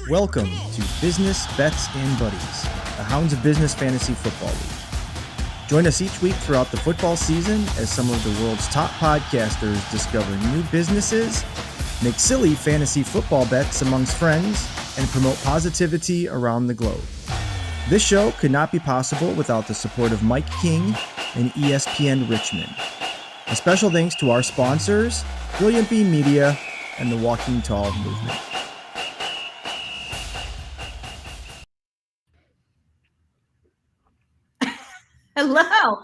Welcome to Business, Bets, and Buddies, the Hounds of Business Fantasy Football League. Join us each week throughout the football season as some of the world's top podcasters discover new businesses, make silly fantasy football bets amongst friends, and promote positivity around the globe. This show could not be possible without the support of Mike King and ESPN Richmond. A special thanks to our sponsors, Brilliant Bean Media and the Walking Tall Movement. Hello.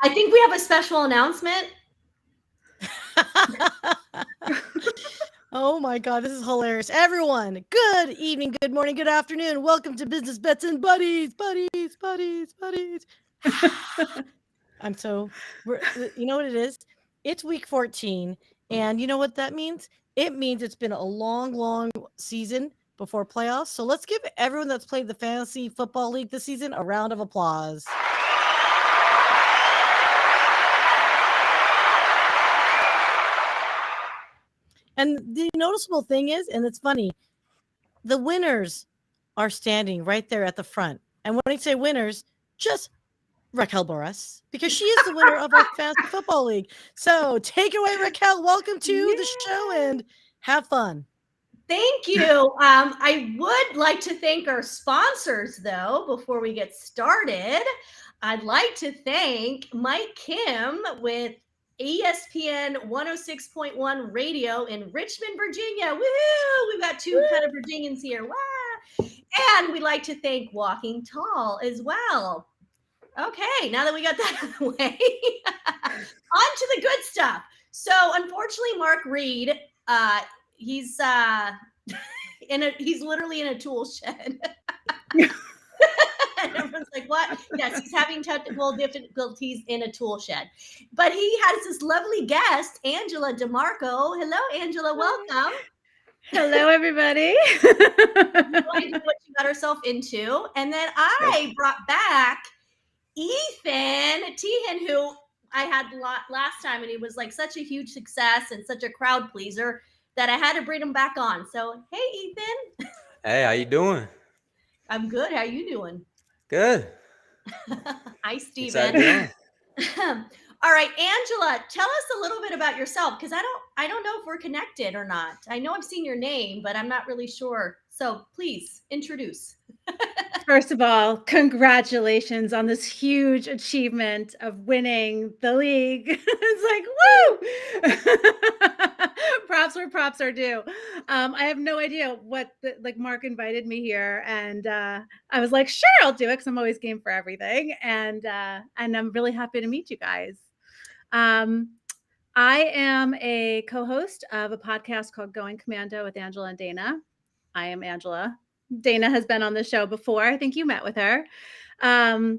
I think we have a special announcement. Oh my God, this is hilarious. Everyone, good evening, good morning, good afternoon. Welcome to Business Bets and Buddies. You know what it is? It's week 14. And you know what that means? It means it's been a long season before playoffs. So let's give everyone that's played the Fantasy Football League this season a round of applause. And the noticeable thing is, and it's funny, the winners are standing right there at the front. And when I say winners, just Raquel Borras, because she is the winner of our Fantasy Football League. So take it away, Raquel. Welcome to the show and have fun. Thank you. I would like to thank our sponsors, though, before we get started. I'd like to thank Mike Kim with ESPN 106.1 radio in Richmond, Virginia. Woohoo! We've got two kind of Virginians here. Wow! And we'd like to thank Walking Tall as well. Okay, now that we got that out of the way, on to the good stuff. So, unfortunately, Mark Reid, he's literally in a tool shed. And everyone's like, what? Yes, he's having technical difficulties in a tool shed. But he has this lovely guest, Angela DeMarco. Hello, Angela. Welcome. Hello, everybody. No idea what you got herself into. And then I brought back Ethan Tehan, who I had last time, and he was like such a huge success and such a crowd pleaser that I had to bring him back on. So, hey, Ethan. Hey, how you doing? I'm good. How you doing? Good. Hi, Steven. All right, Angela, tell us a little bit about yourself, because I don't know if we're connected or not. I know I've seen your name, but I'm not really sure. So please introduce. First of all, congratulations on this huge achievement of winning the league. It's like, woo! Props where props are due. I have no idea what Mark invited me here, and I was like, sure, I'll do it because I'm always game for everything, and I'm really happy to meet you guys. I am a co-host of a podcast called Going Commando with Angela and Dana. I am Angela. Dana has been on the show before. I think you met with her. And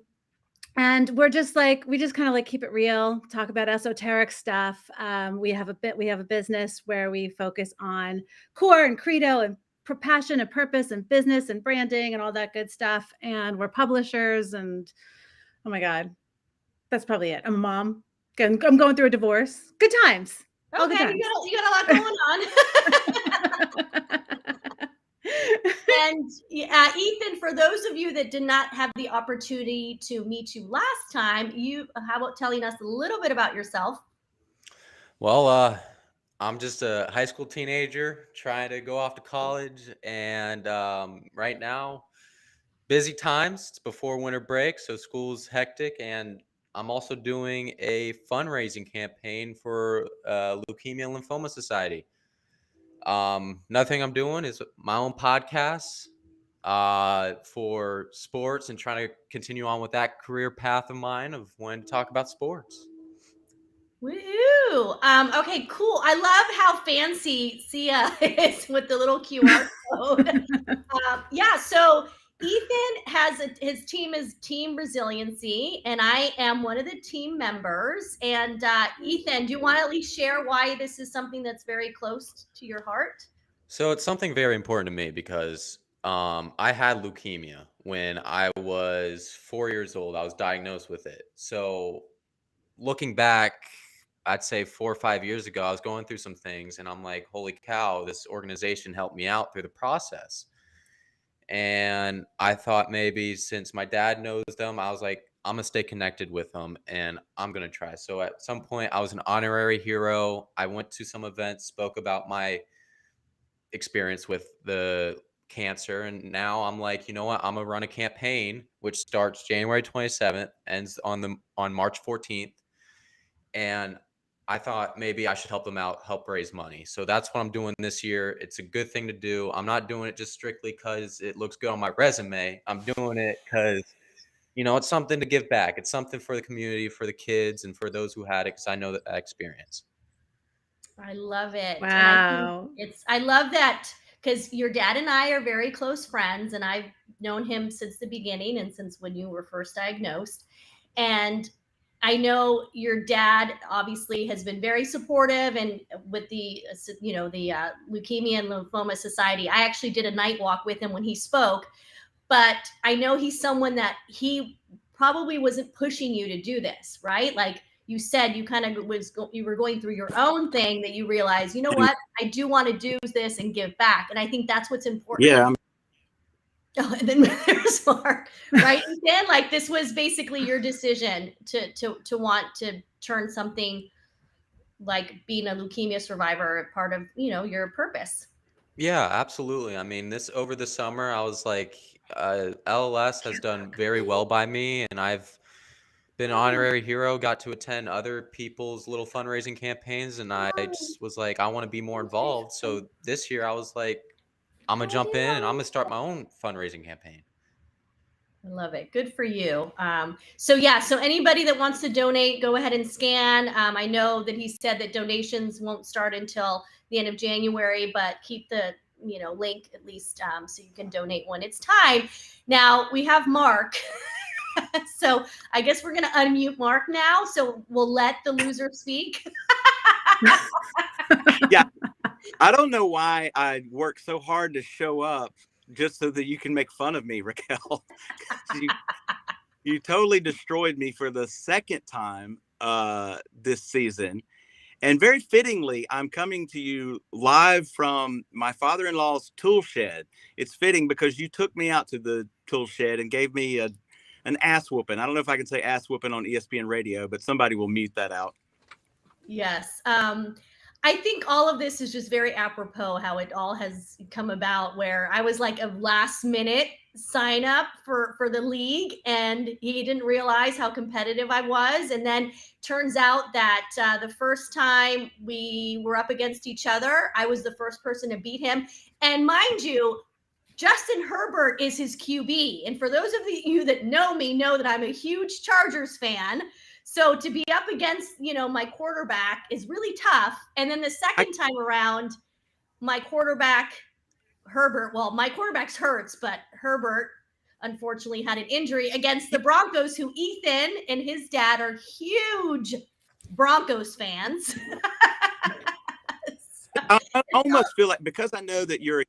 we just kind of like keep it real, talk about esoteric stuff. We have a business where we focus on core and credo and passion and purpose and business and branding and all that good stuff. And we're publishers, and oh my God, that's probably it. I'm a mom. I'm going through a divorce. Good times. Okay, good times. You got a lot going on. And Ethan, for those of you that did not have the opportunity to meet you last time, how about telling us a little bit about yourself? Well, I'm just a high school teenager trying to go off to college, and right now, busy times. It's before winter break, so school's hectic, and I'm also doing a fundraising campaign for Leukemia and Lymphoma Society. Another thing I'm doing is my own podcasts for sports and trying to continue on with that career path of mine of wanting to talk about sports. Woohoo! Okay, cool. I love how fancy Sia is with the little QR code. So Ethan has his team is Team Resiliency, and I am one of the team members. And Ethan, do you want to at least share why this is something that's very close to your heart? So it's something very important to me because I had leukemia when I was 4 years old. I was diagnosed with it. So looking back I'd say 4 or 5 years ago, I was going through some things and I'm like, holy cow, this organization helped me out through the process. And I thought maybe since my dad knows them, I was like, I'm going to stay connected with them and I'm going to try. So at some point, I was an honorary hero. I went to some events, spoke about my experience with the cancer. And now I'm like, you know what? I'm going to run a campaign, which starts January 27th, ends on March 14th. And I thought maybe I should help them out, help raise money. So that's what I'm doing this year. It's a good thing to do. I'm not doing it just strictly because it looks good on my resume. I'm doing it because, it's something to give back. It's something for the community, for the kids, and for those who had it, because I know that experience. I love it. And Wow. I love that because your dad and I are very close friends, and I've known him since the beginning and since when you were first diagnosed. And I know your dad obviously has been very supportive, and with the Leukemia and Lymphoma Society, I actually did a night walk with him when he spoke. But I know he's someone that he probably wasn't pushing you to do this, right? Like you said, you kind of you were going through your own thing that you realized, you know what, I do want to do this and give back, and I think that's what's important. Yeah. Oh, and then there's Mark, right? Then, like, this was basically your decision to want to turn something like being a leukemia survivor part of your purpose. Yeah, absolutely. I mean, over the summer, I was like, LLS has done very well by me, and I've been an honorary hero, got to attend other people's little fundraising campaigns, and I just was like, I want to be more involved. So this year, I was like, I'm gonna jump in and I'm gonna start my own fundraising campaign. I love it. Good for you. So anybody that wants to donate, go ahead and scan. I know that he said that donations won't start until the end of January, but keep the link at least so you can donate when it's time. Now we have Mark. So I guess we're gonna unmute Mark now. So we'll let the loser speak. Yeah. I don't know why I work so hard to show up just so that you can make fun of me, Raquel. You totally destroyed me for the second time this season. And very fittingly, I'm coming to you live from my father-in-law's tool shed. It's fitting because you took me out to the tool shed and gave me an ass whooping. I don't know if I can say ass whooping on ESPN radio, but somebody will mute that out. Yes. I think all of this is just very apropos how it all has come about, where I was like a last minute sign up for the league, and he didn't realize how competitive I was. And then turns out that the first time we were up against each other, I was the first person to beat him. And mind you, Justin Herbert is his QB. And for those of you that know me know that I'm a huge Chargers fan. So to be up against, my quarterback is really tough. And then the second time around, my quarterback, Herbert, well, my quarterback's Hurts, but Herbert unfortunately had an injury against the Broncos, who Ethan and his dad are huge Broncos fans. I almost feel like because I know you're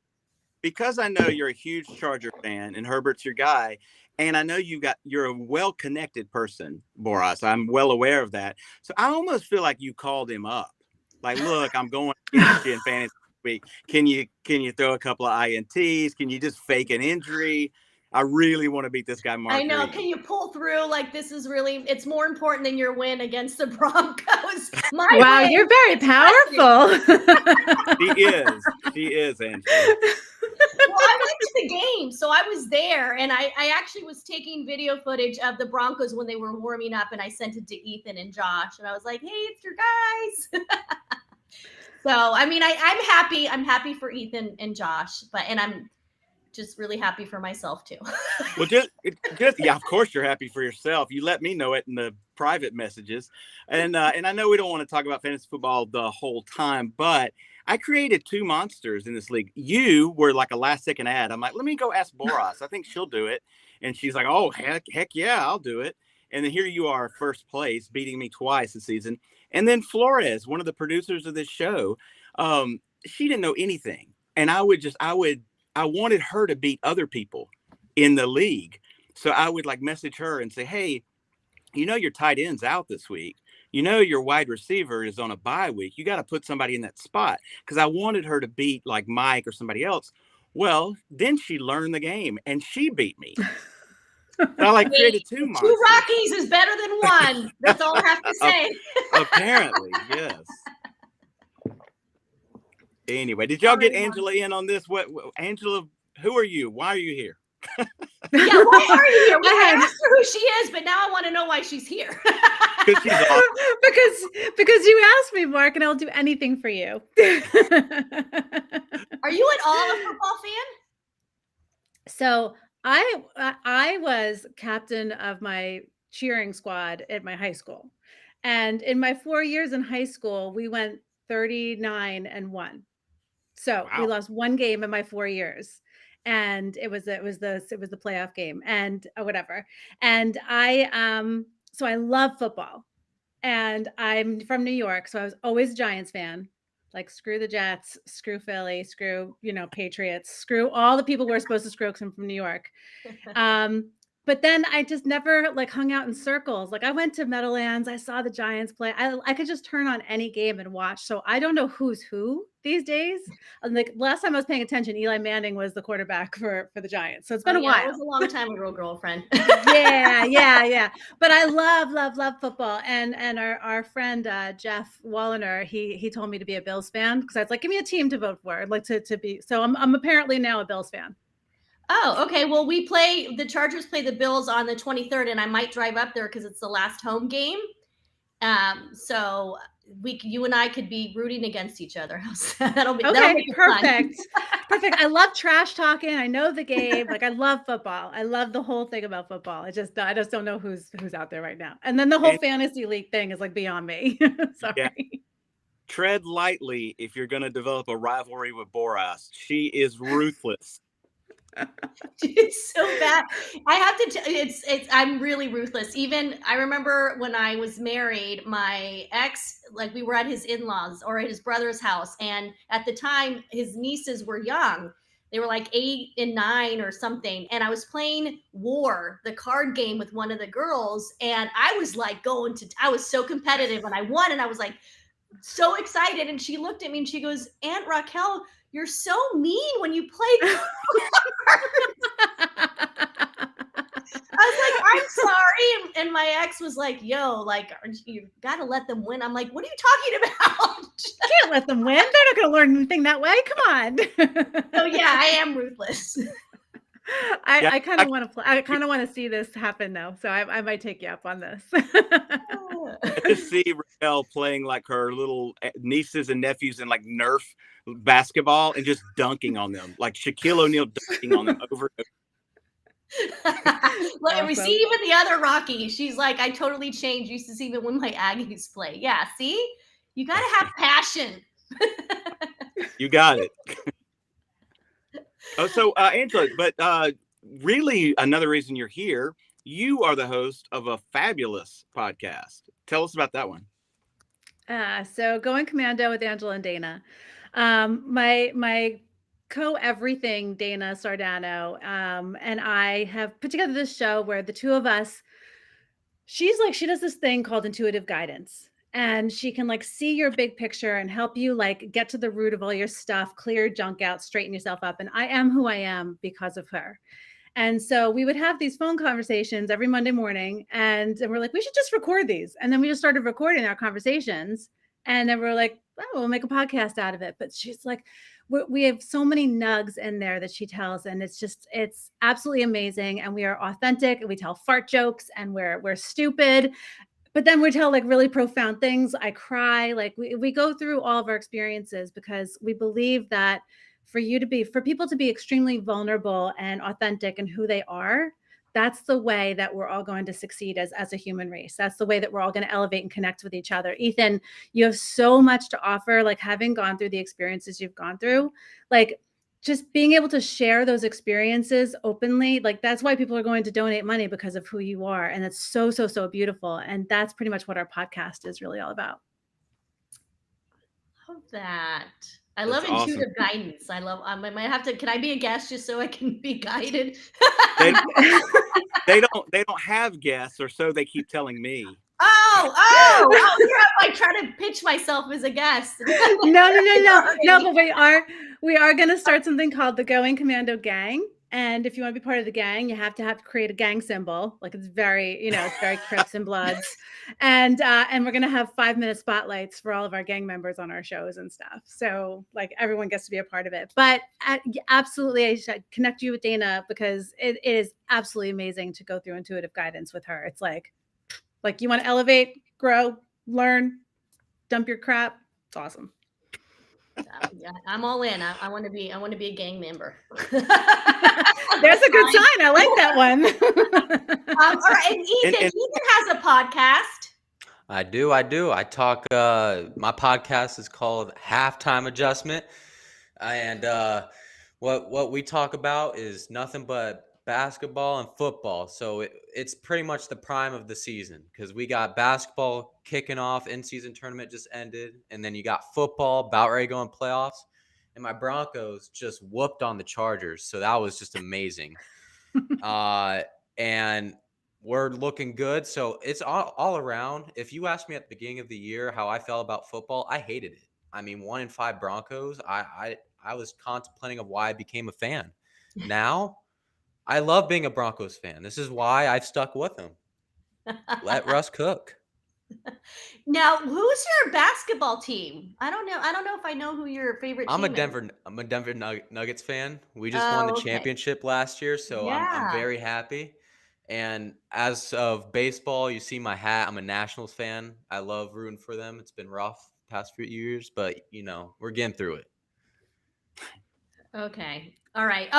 a huge Charger fan and Herbert's your guy, and I know you're a well-connected person, Borras. I'm well aware of that. So I almost feel like you called him up. Like, look, I'm going against you in fantasy week. Can you throw a couple of INTs? Can you just fake an injury? I really want to beat this guy, Mark. I know. Reid. Can you pull through? Like, this is really, it's more important than your win against the Broncos. Wow, you're very powerful. She is, Angela. Well, I went to the game, so I was there, and I actually was taking video footage of the Broncos when they were warming up, and I sent it to Ethan and Josh, and I was like, hey, it's your guys. So, I mean, I'm happy. I'm happy for Ethan and Josh, and I'm just really happy for myself too. Well, yeah, of course you're happy for yourself. You let me know it in the private messages, and I know we don't want to talk about fantasy football the whole time, but I created two monsters in this league. You were like a last second ad. I'm like, let me go ask Borras. I think she'll do it, and she's like, oh heck yeah, I'll do it. And then here you are, first place, beating me twice this season. And then Flores, one of the producers of this show, she didn't know anything, and I wanted her to beat other people in the league. So I would like message her and say, hey, your tight end's out this week. your wide receiver is on a bye week. You got to put somebody in that spot, because I wanted her to beat like Mike or somebody else. Well, then she learned the game and she beat me. So I created two monsters. Two Rockies is better than one. That's all I have to say. Apparently, yes. Anyway, did y'all get Angela in on this? What Angela, who are you? Why are you here? Yeah, why are you here? We asked her who she is, but now I want to know why she's here. Because she's awesome. because you asked me, Mark, and I'll do anything for you. Are you at all a football fan? So I was captain of my cheering squad at my high school, and in my 4 years in high school, we went 39-1. So we lost one game in my 4 years, and it was the playoff game and whatever. And so I love football, and I'm from New York, so I was always a Giants fan. Like, screw the Jets, screw Philly, screw, Patriots, screw all the people we're supposed to screw because I'm from New York. But then I just never hung out in circles. Like, I went to Meadowlands, I saw the Giants play. I could just turn on any game and watch. So I don't know who's who these days. Last time I was paying attention, Eli Manning was the quarterback for the Giants. So it's been a while. It was a long time ago, girlfriend. Yeah. But I love football. And our friend Jeff Walliner, he told me to be a Bills fan, because I was like, give me a team to vote for. I'd like to be. So I'm apparently now a Bills fan. Oh, okay. Well, the Chargers play the Bills on the 23rd, and I might drive up there because it's the last home game. So you and I could be rooting against each other. That'll be perfect. Perfect. I love trash talking. I know the game. I love football. I love the whole thing about football. I just don't know who's out there right now. And then the whole fantasy league thing is beyond me. Sorry. Yeah. Tread lightly if you're going to develop a rivalry with Borras. She is ruthless. It's so bad. I have to I'm really ruthless. Even I remember when I was married, my ex, we were at his in-laws or at his brother's house, and at the time his nieces were young. They were 8 and 9 or something, and I was playing War, the card game, with one of the girls, and I was I was so competitive, and I won, and I was so excited, and she looked at me and she goes, "Aunt Raquel, you're so mean when you play cards." I was I'm sorry. And my ex was yo, you got to let them win. I'm what are you talking about? You can't let them win. They're not going to learn anything that way. Come on. So yeah, I am ruthless. I kind of want to play. I kind of want to see this happen though. So I might take you up on this. I just see Raquel playing her little nieces and nephews in Nerf basketball and just dunking on them, like Shaquille O'Neal dunking on them over and over. Awesome. We see even the other Rocky. She's I totally changed. Used to see even when my Aggies play. Yeah, see, you got to have passion. You got it. So Angela, but really another reason you're here, you are the host of a fabulous podcast. Tell us about that one. So Going Commando with Angela and Dana. My co-everything, Dana Sardano, and I have put together this show where the two of us, she does this thing called intuitive guidance, and she can see your big picture and help you get to the root of all your stuff, clear junk out, straighten yourself up. And I am who I am because of her. And so we would have these phone conversations every Monday morning, and we're we should just record these. And then we just started recording our conversations, and then we're we'll make a podcast out of it. But she's we have so many nugs in there that she tells, and it's absolutely amazing. And we are authentic, and we tell fart jokes, and we're stupid, but then we tell really profound things. I cry. We go through all of our experiences because we believe that for people to be extremely vulnerable and authentic in who they are, that's the way that we're all going to succeed as a human race. That's the way that we're all going to elevate and connect with each other. Ethan, you have so much to offer, having gone through the experiences you've gone through, just being able to share those experiences openly. That's why people are going to donate money, because of who you are. And it's so, so, so beautiful. And that's pretty much what our podcast is really all about. Love that. I love intuitive guidance. I might have to, can I be a guest just so I can be guided? They don't have guests, or so they keep telling me. Here I'm like trying to pitch myself as a guest. No, but we are going to start something called the Going Commando Gang. And if you want to be part of the gang, you have to create a gang symbol. Like it's very, it's very Crips and Bloods. And we're going to have 5-minute spotlights for all of our gang members on our shows and stuff. So like everyone gets to be a part of it. But absolutely, I should connect you with Dana because it is absolutely amazing to go through intuitive guidance with her. It's like you want to elevate, grow, learn, dump your crap. It's awesome. Yeah, I'm all in. I want to be a gang member. There's a good sign. I like that one. All right, and Ethan has a podcast. I do. I talk. My podcast is called Halftime Adjustment, and what we talk about is nothing but basketball and football. So it's pretty much the prime of the season because we got basketball kicking off. In-season tournament just ended, and then you got football about ready to go in playoffs. And my Broncos just whooped on the Chargers, so that was just amazing. And we're looking good. So it's all around. If you asked me at the beginning of the year how I felt about football, I hated it. I mean, 1-5 Broncos. I was contemplating of why I became a fan. Now, I love being a Broncos fan. This is why I've stuck with them. Let Russ cook. Now, who's your basketball team? I don't know if I know who your favorite team is. I'm a Denver Nuggets fan. We just won the championship last year, so I'm very happy. And as of baseball, you see my hat. I'm a Nationals fan. I love rooting for them. It's been rough the past few years, but we're getting through it. Okay. All right.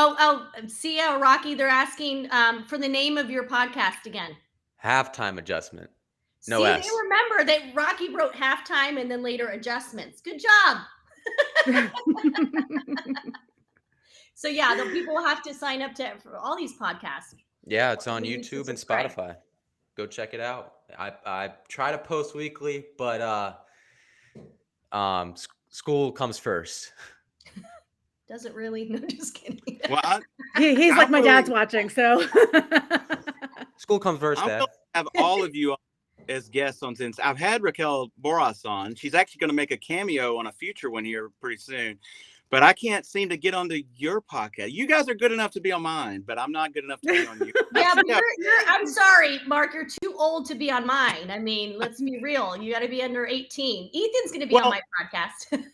Sia, Rocky, they're asking for the name of your podcast again. Halftime Adjustment. No See, S. they remember that Rocky wrote halftime and then later adjustments. Good job. So yeah, the people will have to sign up for all these podcasts. Yeah, it's on YouTube and Spotify. Go check it out. I try to post weekly, but school comes first. Does it really? No, just kidding. Well, he's like my dad's watching, so school comes first, Dad. I'll have all of you as guests on, since I've had Raquel Borras on. She's actually going to make a cameo on a future one here pretty soon. But I can't seem to get onto your podcast. You guys are good enough to be on mine, but I'm not good enough to be on you. Yeah, but I'm sorry, Mark, you're too old to be on mine. I mean, let's be real. You got to be under 18. Ethan's going to be on my podcast.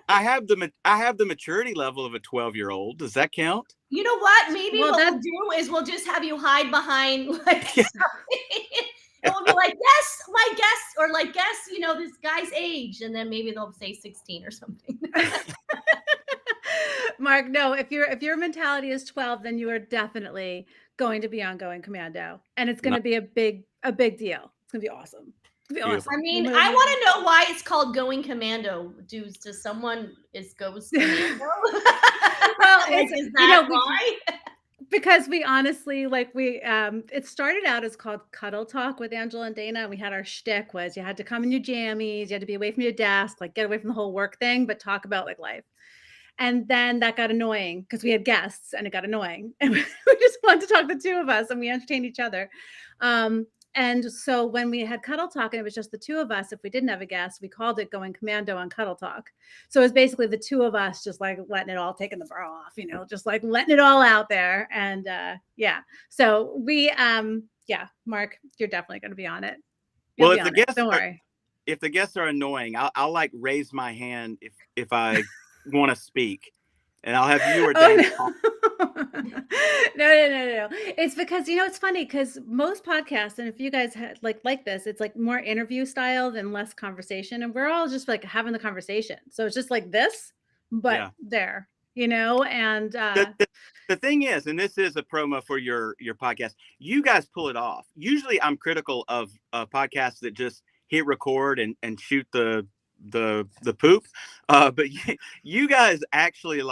I have the maturity level of a 12-year-old. Does that count? You know what? Maybe what we'll do is we'll just have you hide behind like and we'll be like, yes, my guess, or like guess, this guy's age, and then maybe they'll say 16 or something. Mark, no, if your mentality is 12, then you are definitely going to be on Going Commando, and it's going to be a big deal. It's going to be awesome. I mean, I want to know why it's called Going Commando. Does someone goes commando? Well, is that why? Because we honestly, it started out as called Cuddle Talk with Angela and Dana. And we had our shtick was you had to come in your jammies, you had to be away from your desk, get away from the whole work thing, but talk about life. And then that got annoying because we had guests and it got annoying. And we just wanted to talk the two of us and we entertained each other. And so when we had Cuddle Talk and it was just the two of us, if we didn't have a guest, we called it Going Commando on Cuddle Talk. So it was basically the two of us just letting it all, taking the bra off, just letting it all out there. And so we, Mark, you're definitely going to be on it. Well, if the guests are annoying, I'll raise my hand if I want to speak. And I'll have you or Dan. No. It's because, it's funny because most podcasts, and if you guys like this, it's more interview style than less conversation. And we're all just having the conversation. So it's just like this, but there, and the thing is, and this is a promo for your podcast, you guys pull it off. Usually I'm critical of podcasts that just hit record and shoot the poop, but you guys actually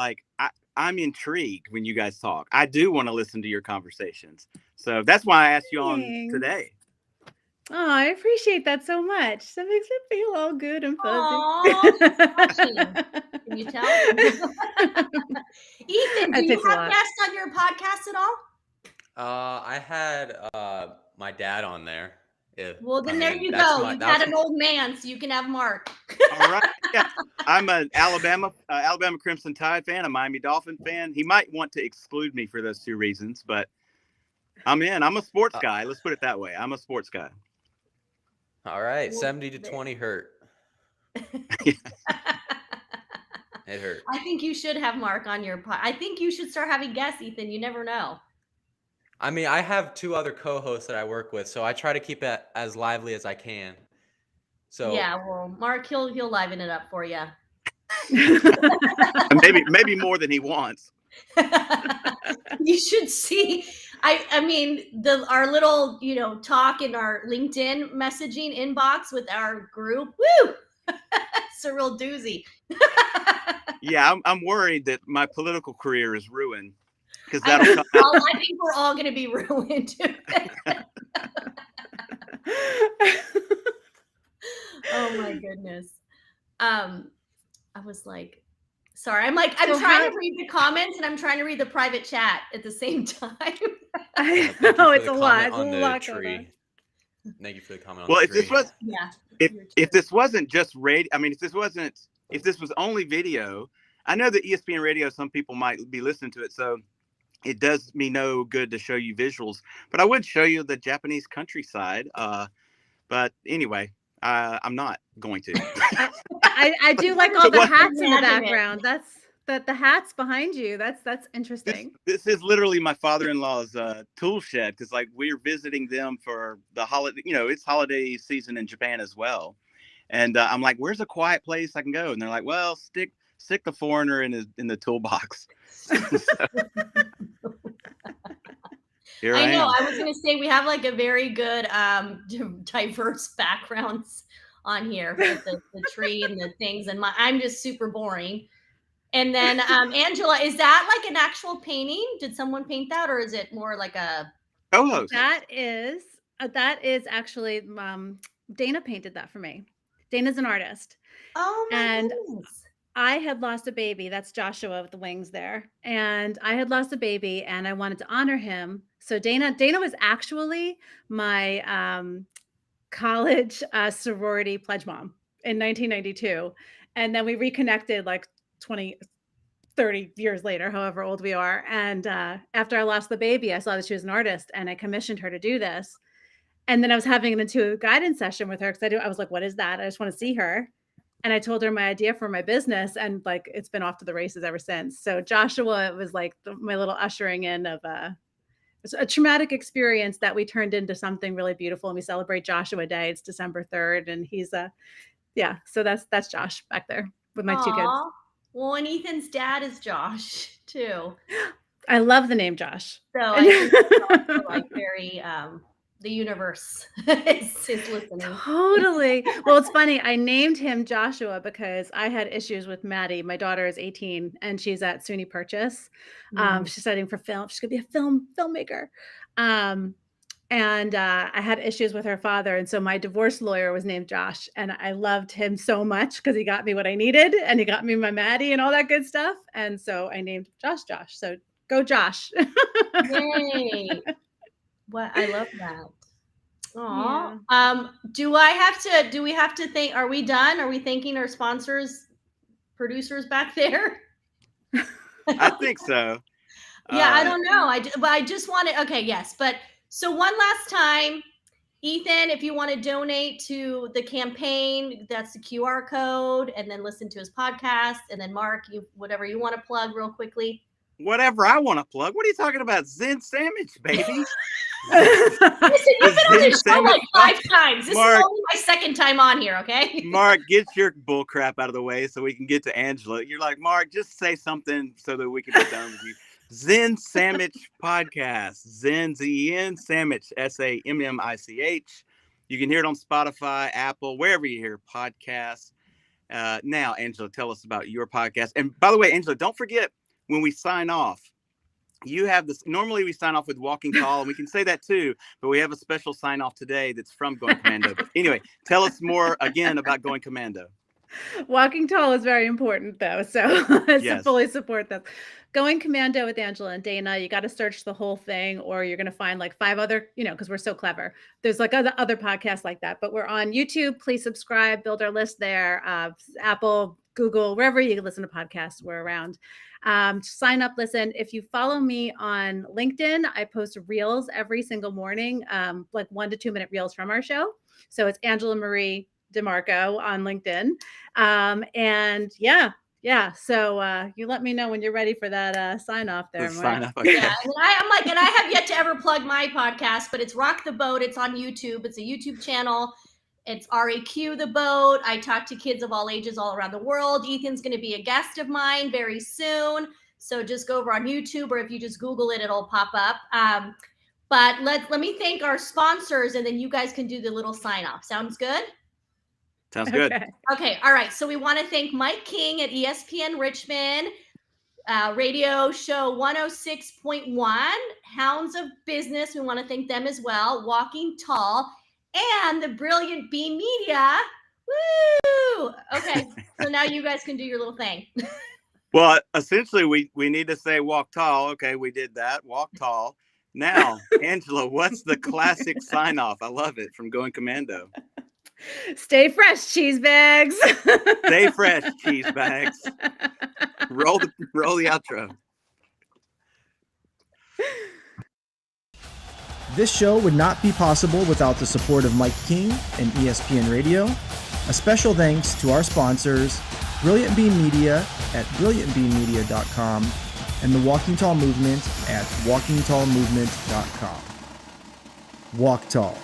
I'm intrigued when you guys talk. I do want to listen to your conversations, so that's why I asked you on today. Oh, I appreciate that so much. That makes me feel all good and fuzzy. Aww, can you tell? Ethan, do you have guests on your podcast at all? I had my dad on there. Well, then there you that's go. You've had an old man, so you can have Mark. All right. Yeah. I'm an Alabama Crimson Tide fan, a Miami Dolphin fan. He might want to exclude me for those two reasons, but I'm in. I'm a sports guy. Let's put it that way. I'm a sports guy. All right, 70-20 hurt. It hurt. I think you should have Mark on your pod. I think you should start having guests, Ethan. You never know. I mean, I have 2 other co-hosts that I work with, so I try to keep it as lively as I can. So yeah, well, Mark, he'll liven it up for you. maybe more than he wants. You should see. I mean, our little talk in our LinkedIn messaging inbox with our group. Woo! It's a real doozy. Yeah, I'm worried that my political career is ruined because that'll come out. I think we're all going to be ruined. Oh my goodness. I was like, sorry. I'm trying to read the comments and I'm trying to read the private chat at the same time. I know it's a lot. It's a on the lot tree. Thank you for the comment on Well, the if tree. this was Yeah. if this wasn't just radio, I mean, if this was only video, I know that ESPN radio, some people might be listening to it, so it does me no good to show you visuals, but I would show you the Japanese countryside. But anyway, I'm not going to. I do like all the What- hats in the Imagine it. background. That's the hats behind you. That's interesting. This is literally my father-in-law's tool shed because like we're visiting them for the holiday. It's holiday season in Japan as well, and I'm like, "Where's a quiet place I can go?" And they're like, "Well, stick the foreigner in the toolbox." Here I know. am. I was going to say we have like a very good diverse backgrounds on here with the tree and the things, and I'm just super boring. And then Angela, is that like an actual painting? Did someone paint that, or is it more like a Co-host. That is actually Dana painted that for me. Dana's an artist. Oh my And goodness. I had lost a baby. That's Joshua with the wings there. And I had lost a baby and I wanted to honor him. So Dana was actually my college sorority pledge mom in 1992. And then we reconnected like 30 years later, however old we are. And after I lost the baby, I saw that she was an artist and I commissioned her to do this. And then I was having an intuitive guidance session with her because I was like, what is that? I just want to see her. And I told her my idea for my business, and like it's been off to the races ever since. So Joshua was like my little ushering in of a traumatic experience that we turned into something really beautiful. And we celebrate Joshua Day. It's December 3rd, and he's so that's Josh back there with my 2 kids. Well, and Ethan's dad is Josh too. I love the name Josh. So I think it's also like very the universe is listening. Totally. Well, it's funny. I named him Joshua because I had issues with Maddie. My daughter is 18 and she's at SUNY Purchase. She's studying for film. She's gonna be a filmmaker. And I had issues with her father. And so my divorce lawyer was named Josh. And I loved him so much because he got me what I needed and he got me my Maddie and all that good stuff. And so I named Josh. So go Josh. Yay. What I love that. Aw. Yeah. Do we have to thank, are we done? Are we thanking our sponsors, producers back there? I think so. Yeah, I don't know. I just want to, okay, yes. But so one last time, Ethan, if you want to donate to the campaign, that's the QR code, and then listen to his podcast. And then Mark, whatever you want to plug real quickly. Whatever I want to plug. What are you talking about? Zen sandwich, baby. Listen, you've been on this show like 5 times. This Mark, is only my 2nd time on here, okay? Mark, get your bull crap out of the way so we can get to Angela. You're like, Mark, just say something so that we can be done with you. Zen Sandwich Podcast. Zen, Z-E-N, Sandwich, S-A-M-M-I-C-H. You can hear it on Spotify, Apple, wherever you hear podcasts. Now, Angela, tell us about your podcast. And by the way, Angela, don't forget, when we sign off, you have this. Normally we sign off with walking call, and we can say that too, but we have a special sign off today that's from Going Commando. But anyway, tell us more again about Going Commando. Walking tall is very important, though. So Yes. fully support that. Going Commando with Angela and Dana, you got to search the whole thing, or you're going to find like 5 other, because we're so clever. There's like other podcasts like that, but we're on YouTube. Please subscribe, build our list there. Apple, Google, wherever you listen to podcasts, we're around. Sign up, listen. If you follow me on LinkedIn, I post reels every single morning, like 1 to 2 minute reels from our show. So it's Angela Marie DeMarco on LinkedIn. And yeah. So you let me know when you're ready for that sign off there, Mark. Sign up. Okay. Yeah, and I have yet to ever plug my podcast, but it's Rock the Boat. It's on YouTube. It's a YouTube channel. It's RAQ the Boat. I talk to kids of all ages all around the world. Ethan's going to be a guest of mine very soon. So just go over on YouTube, or if you just Google it, it'll pop up. But let me thank our sponsors, and then you guys can do the little sign off. Sounds good? Sounds good. Okay. All right. So we want to thank Mike King at ESPN Richmond, radio show 106.1, Hounds of Business. We want to thank them as well. Walking Tall, and the brilliant B Media. Woo! Okay. So now you guys can do your little thing. Well, essentially, we need to say walk tall. Okay, we did that. Walk tall. Now, Angela, what's the classic sign off? I love it from Going Commando. Stay fresh, cheese bags. Stay fresh, cheese bags. Roll the outro. This show would not be possible without the support of Mike King and ESPN Radio. A special thanks to our sponsors, Brilliant Beam Media at brilliantbeammedia.com and the Walking Tall Movement at walkingtallmovement.com. Walk tall.